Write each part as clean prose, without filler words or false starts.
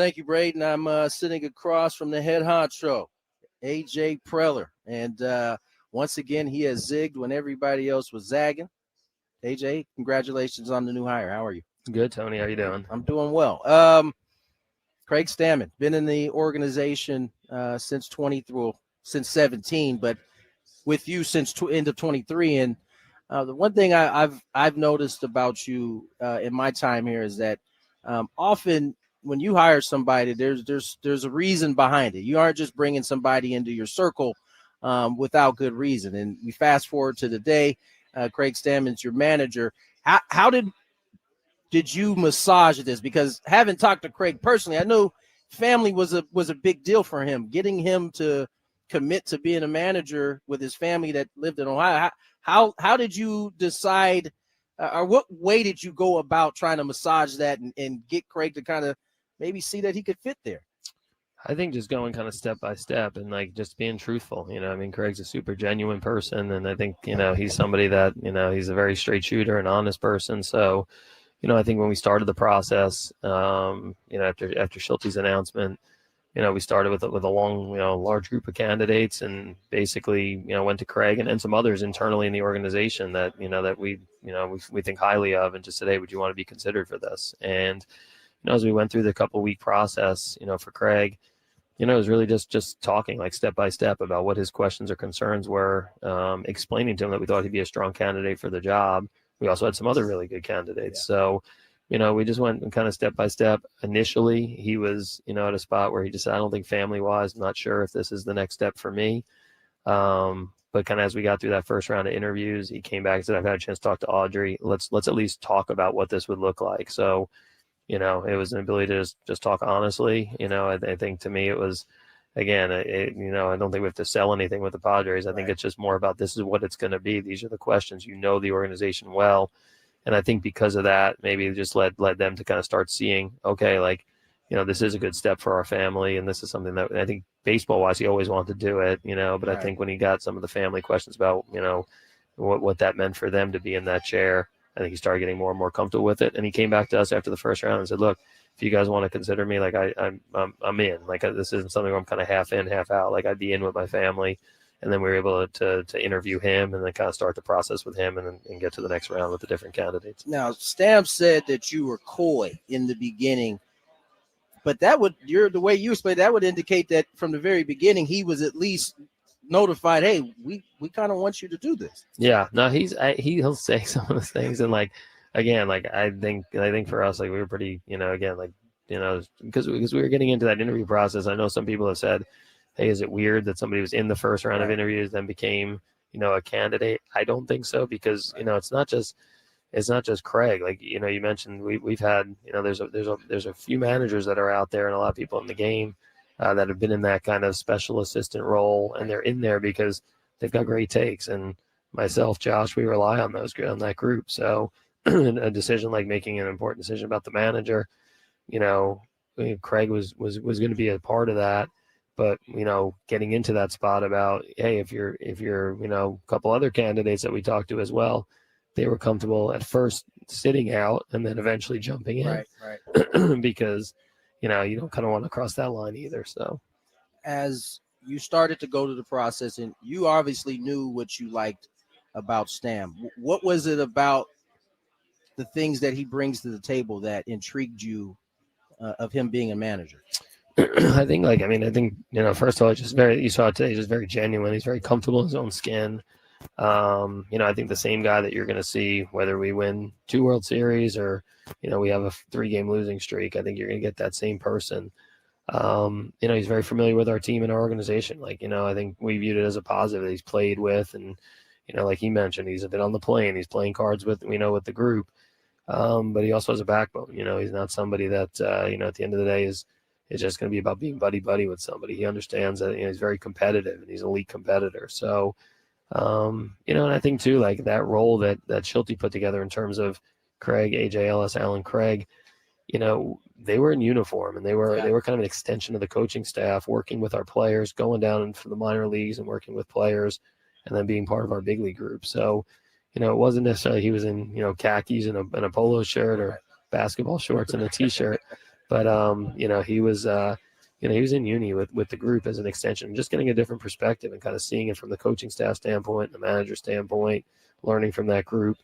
thank you, Braden. I'm sitting across from the head honcho, AJ Preller. And once again, he has zigged when everybody else was zagging. AJ, congratulations on the new hire. How are you? Good, Tony. How you doing? I'm doing well. Craig Stammen, been in the organization since 17, but with you since end of 23. And the one thing I've noticed about you in my time here is that often when you hire somebody, there's a reason behind it. You aren't just bringing somebody into your circle without good reason. And we fast forward to the day, Craig Stammen's your manager. How did you massage this? Because having talked to Craig personally, I know family was a big deal for him. Getting him to commit to being a manager with his family that lived in Ohio. How did you decide, or what way did you go about trying to massage that and get Craig to kind of maybe see that he could fit there? I think just going kind of step by step and like just being truthful. I mean, Craig's a super genuine person, and I think he's somebody that he's a very straight shooter and honest person. So I think when we started the process, after Schulte's announcement, we started with a long, large group of candidates, and basically, went to Craig and some others internally in the organization that that we think highly of, and just said, hey, would you want to be considered for this? And as we went through the couple week process, for Craig, it was really just talking like step by step about what his questions or concerns were, explaining to him that we thought he'd be a strong candidate for the job. We also had some other really good candidates. Yeah. So, we just went kind of step by step. Initially, he was, at a spot where he just said, I don't think family-wise, I'm not sure if this is the next step for me. But kind of as we got through that first round of interviews, he came back and said, I've had a chance to talk to Audrey. Let's at least talk about what this would look like. So, it was an ability to just talk honestly. I think to me it was, again, I don't think we have to sell anything with the Padres. I think it's just more about this is what it's going to be. These are the questions. The organization well. And I think because of that, maybe it just led them to kind of start seeing, okay, like, this is a good step for our family. And this is something that I think baseball-wise, he always wanted to do it, but I think when he got some of the family questions about, what that meant for them to be in that chair, I think he started getting more and more comfortable with it. And he came back to us after the first round and said, look, if you guys want to consider me, like I'm in. Like this isn't something where I'm kind of half in, half out. Like I'd be in with my family. And then we were able to interview him and then kind of start the process with him and get to the next round with the different candidates. Now, Stamp said that you were coy in the beginning, but the way you explained that would indicate that from the very beginning he was at least notified, hey, we kind of want you to do this. Yeah, no, he'll say some of those things, and like again, like I think for us, like we were pretty, again, like because we were getting into that interview process. I know some people have said, hey, is it weird that somebody was in the first round of interviews then became a candidate? I don't think so, because it's not just Craig. Like you mentioned, we've had there's a few managers that are out there and a lot of people in the game that have been in that kind of special assistant role, and they're in there because they've got great takes. And myself, Josh, we rely on that group. So a decision like making an important decision about the manager, Craig was going to be a part of that. But, getting into that spot about, hey, if you're a couple other candidates that we talked to as well, they were comfortable at first sitting out and then eventually jumping in. Right. Because, you don't kind of want to cross that line either. So as you started to go to the process, and you obviously knew what you liked about Stam, what was it about the things that he brings to the table that intrigued you of him being a manager? I think, first of all, it's just you saw it today, he's just very genuine. He's very comfortable in his own skin. I think the same guy that you're going to see, whether we win 2 World Series or, we have a 3-game losing streak, I think you're going to get that same person. He's very familiar with our team and our organization. I think we viewed it as a positive that he's played with. And, like he mentioned, he's been on the plane, he's playing cards with the group. But he also has a backbone. He's not somebody that, at the end of the day is just going to be about being buddy with somebody. He understands that he's very competitive and he's an elite competitor. So, and I think too, like that role that Schulte put together in terms of Craig, AJ, Ellis, Alan, Craig, they were in uniform and they were kind of an extension of the coaching staff, working with our players, going down for the minor leagues and working with players, and then being part of our big league group. So, it wasn't necessarily he was in, khakis and a polo shirt or basketball shorts and a t-shirt. But he was he was in uni with the group as an extension, just getting a different perspective and kind of seeing it from the coaching staff standpoint, the manager standpoint, learning from that group.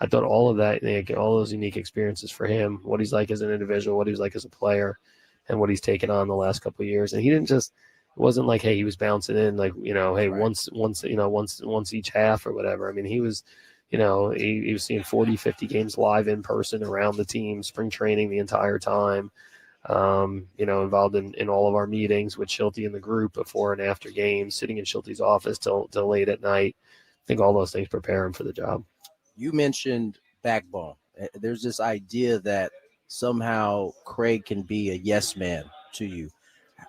I thought all of that, all those unique experiences for him, what he's like as an individual, what he's like as a player, and what he's taken on the last couple of years. And he didn't just, it wasn't like, hey, he was bouncing in like, hey, Right. once each half or whatever. I mean, he was, he was seeing 40, 50 games live in person around the team, spring training the entire time. Involved in all of our meetings with Schulte and the group before and after games, sitting in Schulte's office till late at night. I think all those things prepare him for the job. You mentioned backbone. There's this idea that somehow Craig can be a yes man to you.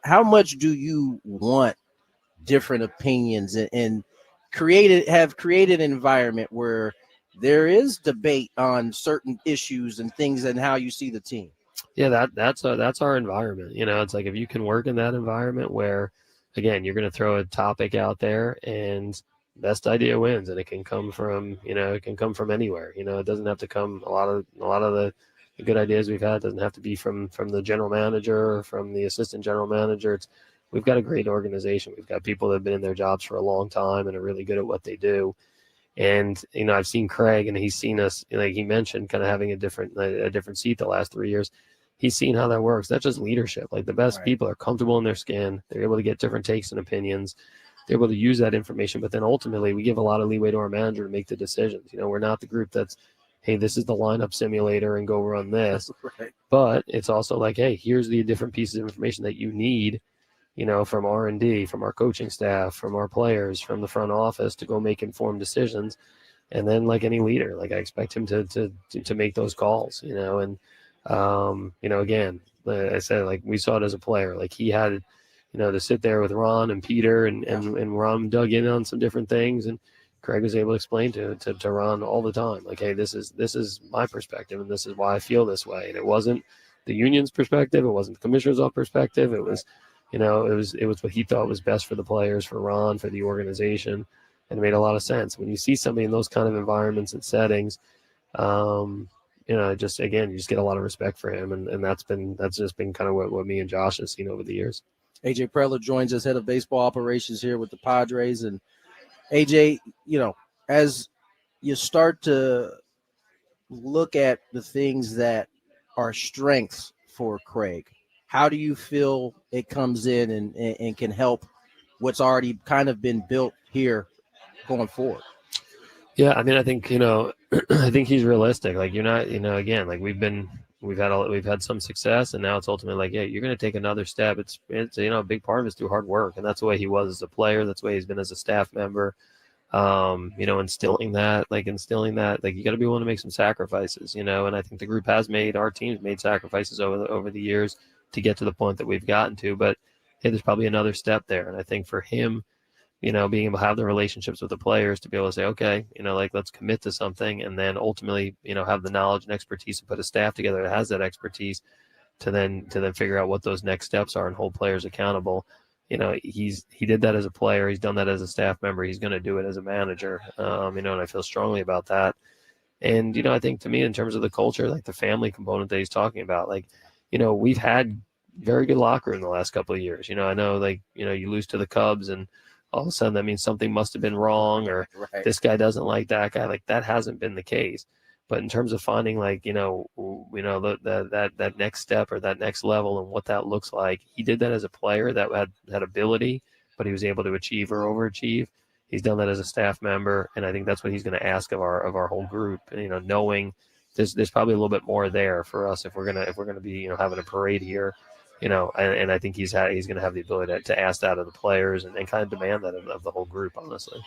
How much do you want different opinions and have created an environment where there is debate on certain issues and things and how you see the team? Yeah, that's our environment. It's like if you can work in that environment where, again, you're going to throw a topic out there and best idea wins, and it can come from anywhere. It doesn't have to come. A lot of the good ideas we've had doesn't have to be from the general manager or from the assistant general manager. We've got a great organization. We've got people that have been in their jobs for a long time and are really good at what they do. And I've seen Craig, and he's seen us. Like he mentioned, kind of having a different seat the last 3 years. He's seen how that works. That's just leadership. Like the best people are comfortable in their skin. They're able to get different takes and opinions. They're able to use that information. But then ultimately, we give a lot of leeway to our manager to make the decisions. We're not the group that's, hey, this is the lineup simulator and go run this. Right. But it's also like, hey, here's the different pieces of information that you need, from R&D, from our coaching staff, from our players, from the front office to go make informed decisions. And then, like any leader, like I expect him to make those calls, and again, I said, like we saw it as a player, like he had, to sit there with Ron and Peter and Ron dug in on some different things, and Craig was able to explain to Ron all the time, like, hey, this is my perspective, and this is why I feel this way. And it wasn't the union's perspective, it wasn't the commissioner's perspective, it was, it was what he thought was best for the players, for Ron, for the organization. And it made a lot of sense when you see somebody in those kind of environments and settings. You just get a lot of respect for him, and that's just been kind of what me and Josh have seen over the years. AJ Preller joins us, head of baseball operations here with the Padres. And AJ, as you start to look at the things that are strengths for Craig, how do you feel it comes in and can help what's already kind of been built here going forward? Yeah, I mean, I think I think he's realistic. Like you're not, again, like we've had some success, and now it's ultimately like, yeah, you're going to take another step. It's a big part of it's through hard work, and that's the way he was as a player. That's the way he's been as a staff member. Instilling that, like you got to be willing to make some sacrifices, and I think the group our team's made sacrifices over the years to get to the point that we've gotten to. But hey, there's probably another step there, and I think for him, being able to have the relationships with the players to be able to say, okay, let's commit to something, and then ultimately, have the knowledge and expertise to put a staff together that has that expertise to then figure out what those next steps are and hold players accountable. He did that as a player. He's done that as a staff member. He's going to do it as a manager. And I feel strongly about that. And, I think to me, in terms of the culture, like the family component that he's talking about, like, we've had very good locker room the last couple of years. I know, like, you lose to the Cubs and all of a sudden that means something must have been wrong, or this guy doesn't like that guy. Like that hasn't been the case. But in terms of finding like, that next step or that next level and what that looks like, he did that as a player that had ability, but he was able to achieve or overachieve. He's done that as a staff member, and I think that's what he's going to ask of our whole group. Knowing there's probably a little bit more there for us if we're gonna be having a parade here. And I think he's going to have the ability to ask that of the players and kind of demand that of the whole group, honestly.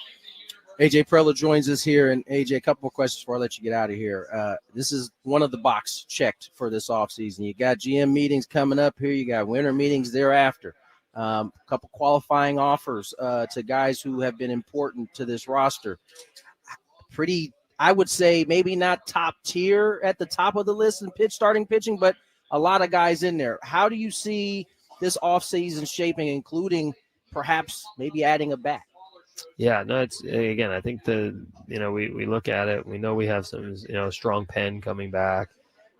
AJ Preller joins us here. And AJ, a couple more questions before I let you get out of here. This is one of the box checked for this offseason. You got GM meetings coming up here. You got winter meetings thereafter. A couple qualifying offers to guys who have been important to this roster. Pretty, I would say, maybe not top tier at the top of the list in starting pitching, but a lot of guys in there. How do you see this offseason shaping, including perhaps maybe adding a bat? Yeah, no, it's again, I think we look at it, we know we have some, strong pen coming back.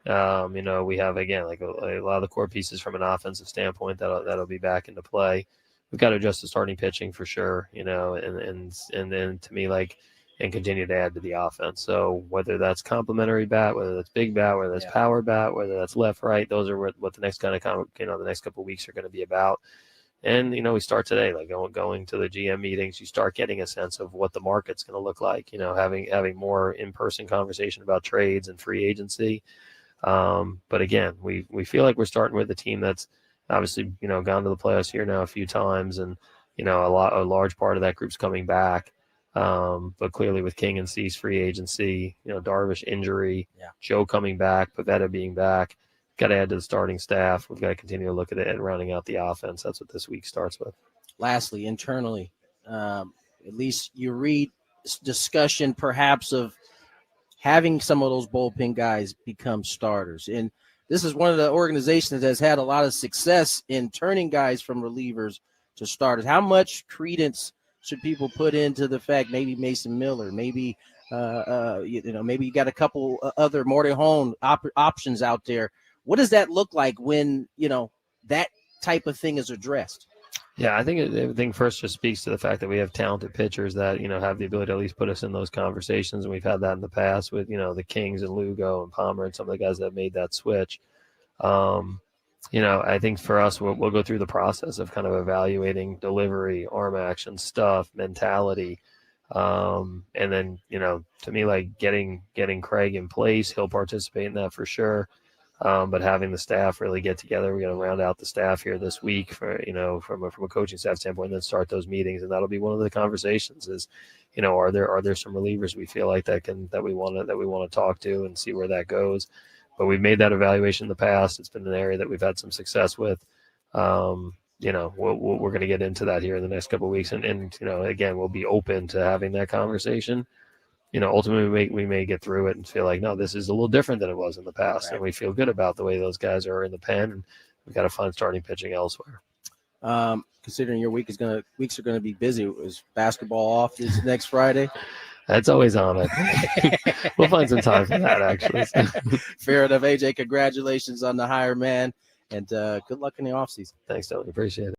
We have, again, like a lot of the core pieces from an offensive standpoint that'll be back into play. We've got to adjust the starting pitching for sure, and then to me, like, and continue to add to the offense. So whether that's complementary bat, whether that's big bat, whether that's power bat, whether that's left, right, those are what the next the next couple of weeks are going to be about. And, we start today, like going to the GM meetings, you start getting a sense of what the market's going to look like, having more in-person conversation about trades and free agency. But again, we feel like we're starting with a team that's obviously, gone to the playoffs here now a few times, and, a large part of that group's coming back. But clearly with King and Cease free agency, Darvish injury, Joe coming back, Pavetta being back, got to add to the starting staff. We've got to continue to look at it and rounding out the offense. That's what this week starts with. Lastly, internally, at least you read discussion perhaps of having some of those bullpen guys become starters. And this is one of the organizations that has had a lot of success in turning guys from relievers to starters. How much credence should people put into the fact maybe Mason Miller, maybe maybe you got a couple other Morton options out there? What does that look like when, that type of thing is addressed? Yeah, I think everything first just speaks to the fact that we have talented pitchers that, have the ability to at least put us in those conversations. And we've had that in the past with, the Kings and Lugo and Palmer and some of the guys that made that switch. I think for us, we'll go through the process of kind of evaluating delivery, arm action, stuff, mentality. And then, to me, like getting Craig in place, he'll participate in that for sure. But having the staff really get together, we're going to round out the staff here this week for, from a coaching staff standpoint, and then start those meetings. And that'll be one of the conversations is, are there some relievers we feel like that we want to talk to and see where that goes. But we've made that evaluation in the past. It's been an area that we've had some success with. We're going to get into that here in the next couple of weeks. And again, we'll be open to having that conversation. Ultimately we may get through it and feel like, no, this is a little different than it was in the past. Right. And we feel good about the way those guys are in the pen, and we've got to find starting pitching elsewhere. Considering your weeks are going to be busy, is basketball off this next Friday? That's always on it. We'll find some time for that, actually. Fair enough. AJ, congratulations on the hire, man, and good luck in the offseason. Thanks, Tony. Appreciate it.